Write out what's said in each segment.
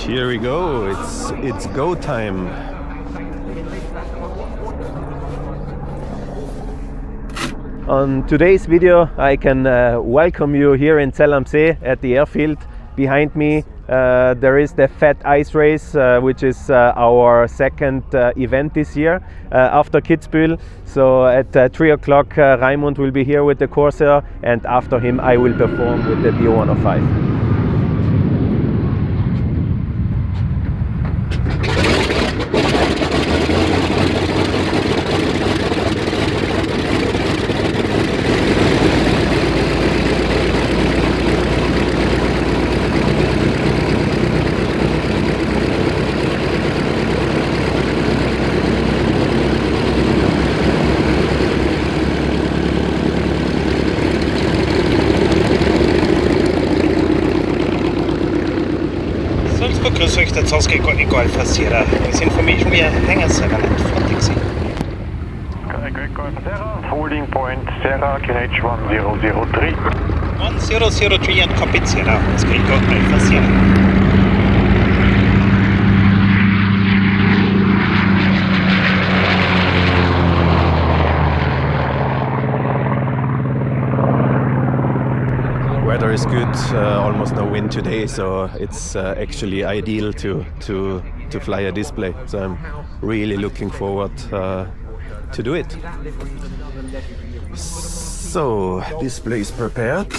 Here we go. It's go time. On today's video, I can welcome you here in Zell am See at the airfield. Behind me there is the Fat Ice Race, which is our second event this year after Kitzbühel. So at 3 o'clock Raimund will be here with the Corsair, and after him I will perform with the BO105. Grüß euch, der Zoske Golf Sierra. This information we are Hangar 7 at Fort Dixie. Golf Sierra, holding point Sierra, QNH 1003. 1003 and copy Sierra, Oscar Golf Sierra. Weather is good, almost no wind today, so it's actually ideal to fly a display. So I'm really looking forward to do it. So display is prepared.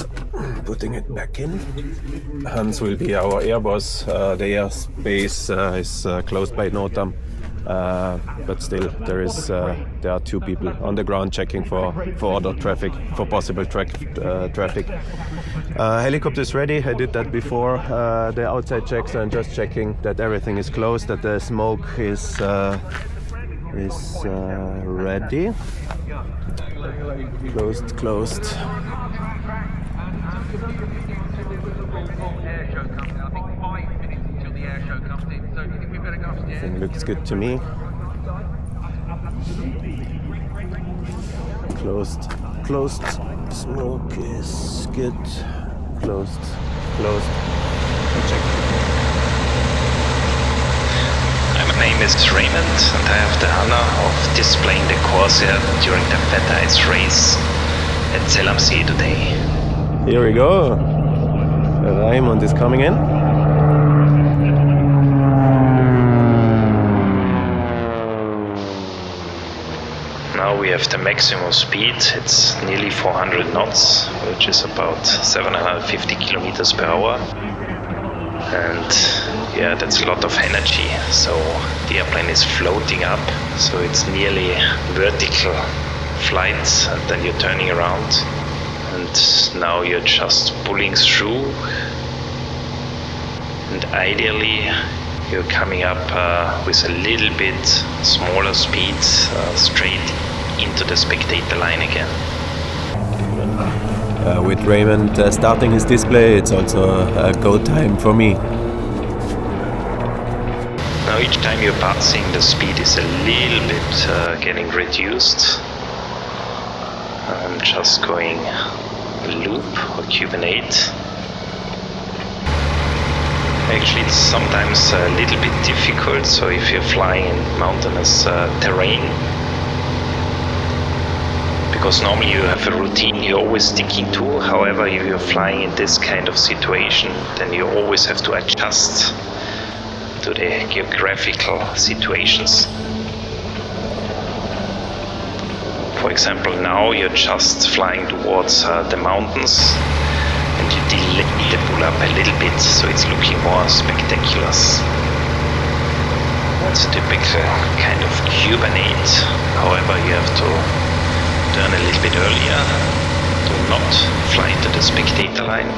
Putting it back in. Hans will be our air boss. The airspace is closed by NOTAM. But still, there are two people on the ground checking for other traffic, for possible traffic. Helicopter is ready. I did that before the outside checks. I'm just checking that everything is closed, that the smoke is ready. Closed. Everything looks good to me. Closed. Smoke is good. Closed. Check. My name is Raymond, and I have the honor of displaying the Corsair during the Fat Ice Race at Zell am See today. Here we go. Raimund is coming in. Now we have the maximum speed. It's nearly 400 knots, which is about 750 kilometers per hour. And yeah, that's a lot of energy. So the airplane is floating up, so it's nearly vertical flight, and then you're turning around, and now you're just pulling through, and ideally you're coming up with a little bit smaller speed straight into the spectator line again. With Raymond starting his display, it's also a go time for me. Now each time you're passing, the speed is a little bit getting reduced. I'm just going loop or Cuban 8. Actually, it's sometimes a little bit difficult, so if you're flying in mountainous terrain, because normally you have a routine you're always sticking to. However, if you're flying in this kind of situation, then you always have to adjust to the geographical situations. For example, now you're just flying towards the mountains, and you delay the pull-up a little bit, so it's looking more spectacular. That's a typical kind of Cuban 8. However, you have to turn a little bit earlier to not fly into the spectator line,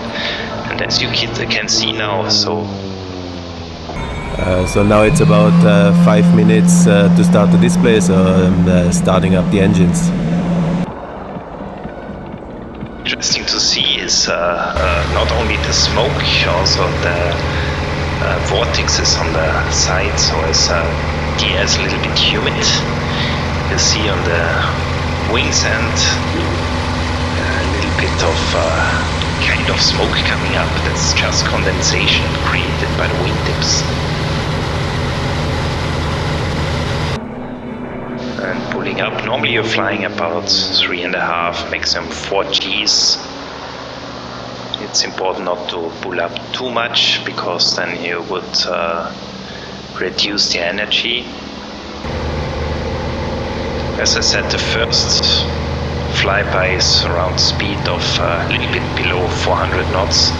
and as you can see now, so now it's about 5 minutes to start the display, so I'm starting up the engines. Interesting to see is not only the smoke, also the vortexes on the side, so as the air is a little bit humid. You see on the wings and a little bit of kind of smoke coming up. That's just condensation created affected by the wingtips. And pulling up, normally you're flying about 3.5, maximum 4 Gs. It's important not to pull up too much, because then you would reduce the energy. As I said, the first flyby is around speed of a little bit below 400 knots,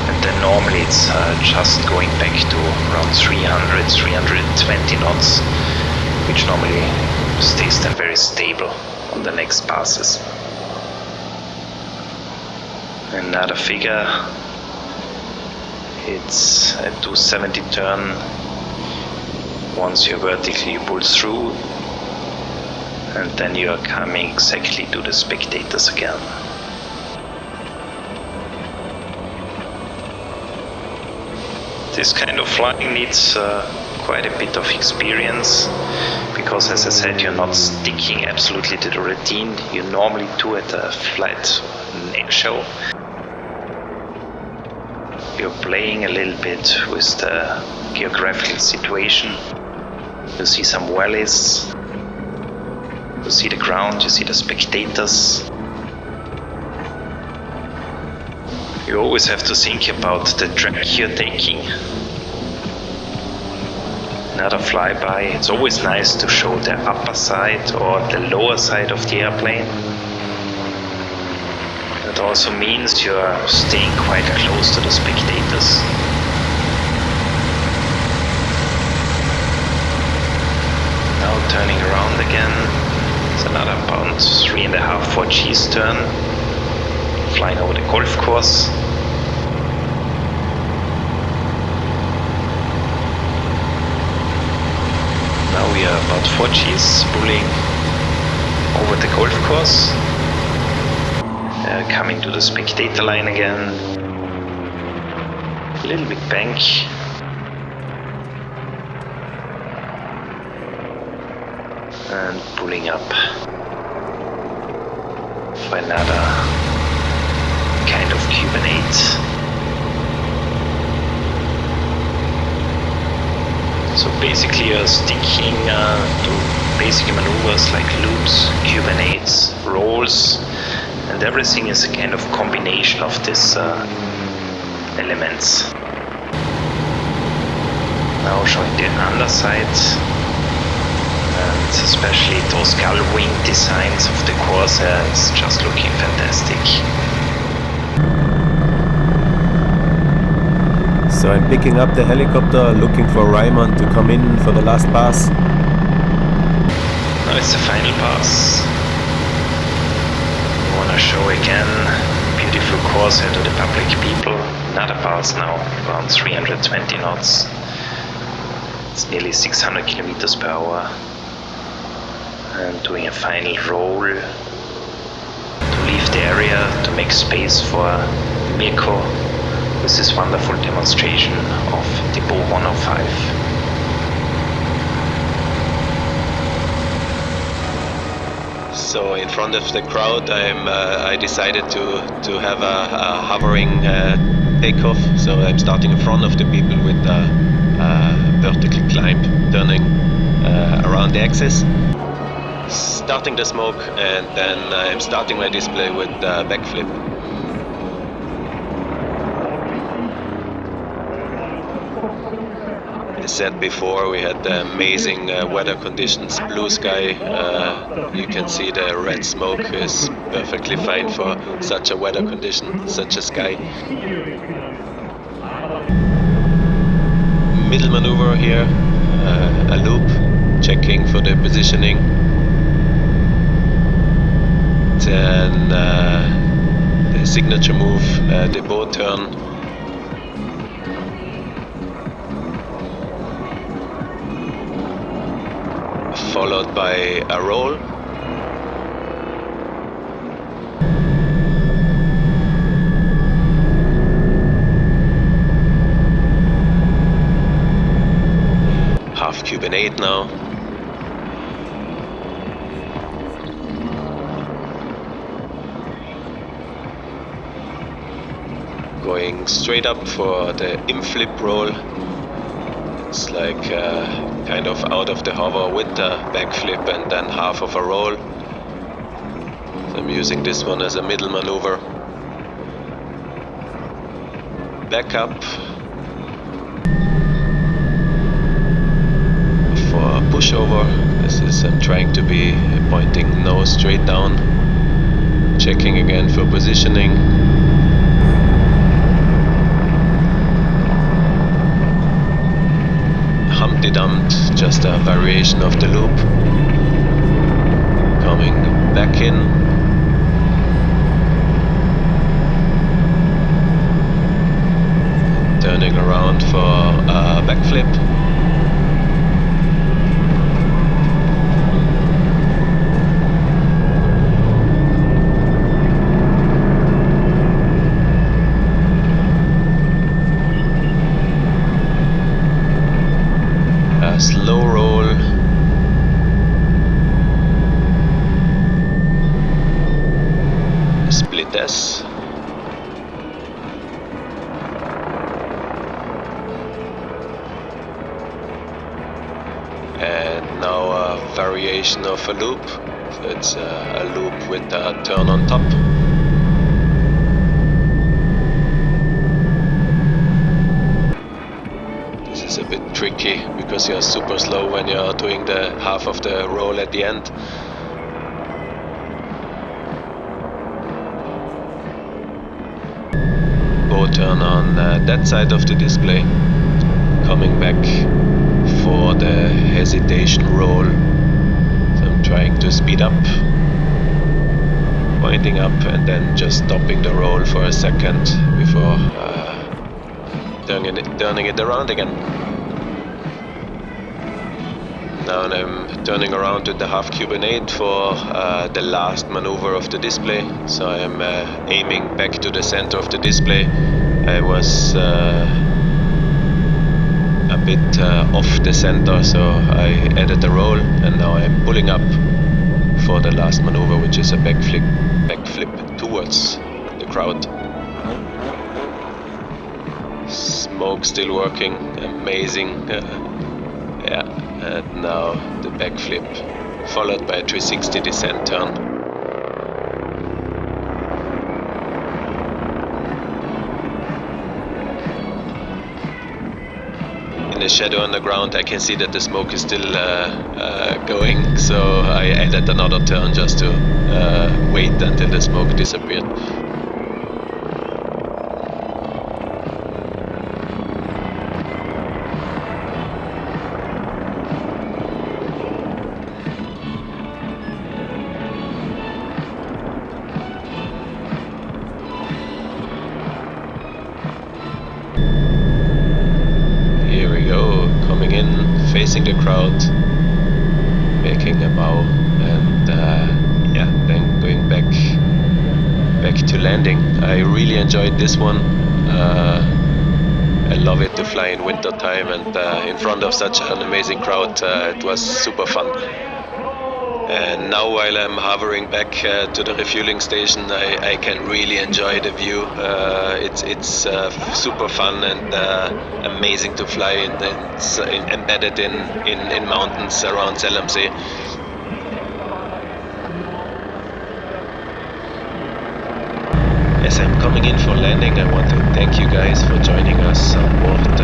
and then normally it's just going back to around 300, 320 knots, which normally stays then very stable on the next passes. Another figure, it's a 270 turn. Once you're vertically, you pull through, and then you are coming exactly to the spectators again. This kind of flying needs quite a bit of experience, because as I said, you're not sticking absolutely to the routine you normally do at a flight show. You're playing a little bit with the geographical situation. You see some valleys, you see the ground, you see the spectators. You always have to think about the track you're taking. Another flyby, it's always nice to show the upper side or the lower side of the airplane. That also means you're staying quite close to the spectators. Now turning around again, it's another about 3.5, 4 Gs turn, flying over the golf course. Now we are about 4 Gs pulling over the golf course, coming to the spectator line again, a little bit bank. And pulling up for another kind of Cuban 8. So basically you're sticking to basic maneuvers like loops, Cuban 8s, rolls, and everything is a kind of combination of these elements. Now showing the underside. And especially those gull wing designs of the Corsair is just looking fantastic. So I'm picking up the helicopter, looking for Raymond to come in for the last pass. Now it's the final pass. I want to show again beautiful Corsair to the public people. Another pass now, around 320 knots. It's nearly 600 kilometers per hour. And doing a final roll to leave the area to make space for Mirko with this wonderful demonstration of the Bo 105. So in front of the crowd, I decided to have a hovering takeoff. So I'm starting in front of the people with a vertical climb, turning around the axis. Starting the smoke, and then I'm starting my display with backflip. As said before, we had amazing weather conditions, blue sky. You can see the red smoke is perfectly fine for such a weather condition, such a sky. Middle maneuver here, a loop, checking for the positioning. Then the signature move, the bow turn. Followed by a roll. Half Cuban 8 now. going straight up for the inflip roll. It's like kind of out of the hover with the backflip and then half of a roll. So I'm using this one as a middle maneuver. Back up for a pushover. This is I'm trying to be pointing nose straight down. Checking again for positioning. Humpty Dumped, just a variation of the loop. Coming back in. Turning around for a backflip. A slow roll. Split S. And now a variation of a loop. So it's a loop with a turn on top. This is a bit tricky because you're super slow when you're doing the half of the roll at the end. Bow turn on that side of the display. Coming back for the hesitation roll. So I'm trying to speed up, pointing up and then just stopping the roll for a second before turning it around again. Now I'm turning around with the half Cubanade for the last maneuver of the display. So I'm aiming back to the center of the display. I was a bit off the center, so I added the roll, and now I'm pulling up for the last maneuver, which is a backflip towards the crowd. Smoke still working, amazing. Yeah, and now the backflip followed by a 360 descent turn. In the shadow on the ground I can see that the smoke is still going, so I added another turn just to wait until the smoke disappeared. Coming in, facing the crowd, making a bow, and yeah, then going back to landing. I really enjoyed this one. I love it to fly in winter time, and in front of such an amazing crowd, it was super fun. And now while I'm hovering back to the refueling station, I can really enjoy the view. It's super fun and amazing to fly, and it's embedded in mountains around Zellamsee. As I'm coming in for landing, I want to thank you guys for joining us on board